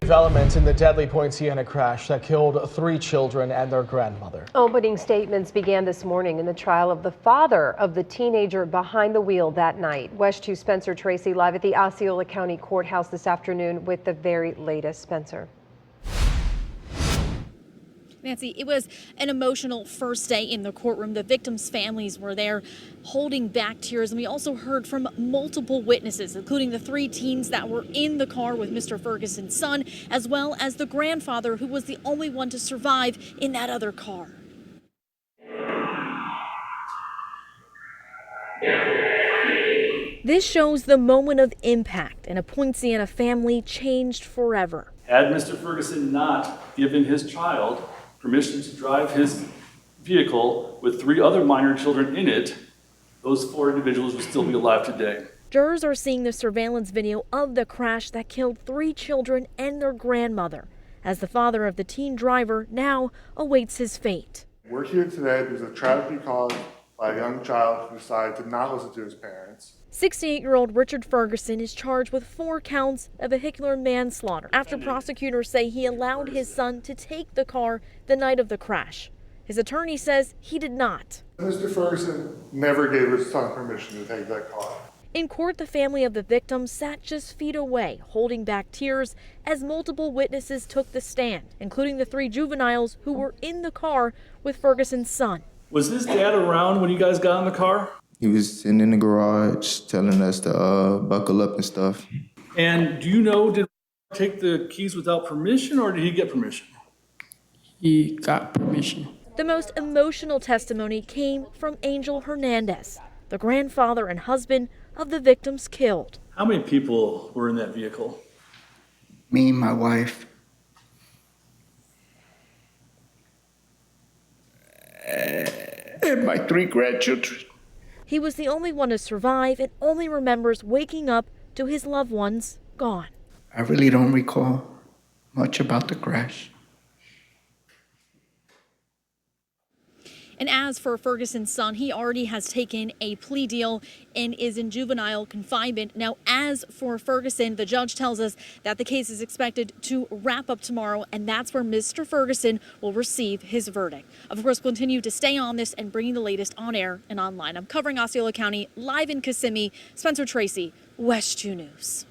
Development in the deadly Poinciana crash that killed 3 children and their grandmother. Opening statements began this morning in the trial of the father of the teenager behind the wheel that night. West 2 Spencer Tracy live at the Osceola County Courthouse this afternoon with the very latest. Spencer. Nancy, it was an emotional first day in the courtroom. The victims' families were there holding back tears. And we also heard from multiple witnesses, including the 3 teens that were in the car with Mr. Ferguson's son, as well as the grandfather, who was the only one to survive in that other car. This shows the moment of impact, and a Poinciana family changed forever. Had Mr. Ferguson not given his child permission to drive his vehicle with 3 other minor children in it, those 4 individuals would still be alive today. Jurors are seeing the surveillance video of the crash that killed 3 children and their grandmother, as the father of the teen driver now awaits his fate. We're here today because of tragedy caused by a young child who decided to not listen to his parents. 68-year-old Richard Ferguson is charged with 4 counts of vehicular manslaughter after prosecutors say he allowed his son to take the car the night of the crash. His attorney says he did not. Mr. Ferguson never gave his son permission to take that car. In court, the family of the victim sat just feet away, holding back tears as multiple witnesses took the stand, including the 3 juveniles who were in the car with Ferguson's son. Was his dad around when you guys got in the car? He was sitting in the garage telling us to buckle up and stuff. And do you know, did he take the keys without permission, or did he get permission? He got permission. The most emotional testimony came from Angel Hernandez, the grandfather and husband of the victims killed. How many people were in that vehicle? Me, my wife, and my 3 grandchildren. He was the only one to survive and only remembers waking up to his loved ones gone. I really don't recall much about the crash. And as for Ferguson's son, he already has taken a plea deal and is in juvenile confinement. Now, as for Ferguson, the judge tells us that the case is expected to wrap up tomorrow, and that's where Mr. Ferguson will receive his verdict. Of course, we'll continue to stay on this and bringing the latest on air and online. I'm covering Osceola County live in Kissimmee. Spencer Tracy, West 2 News.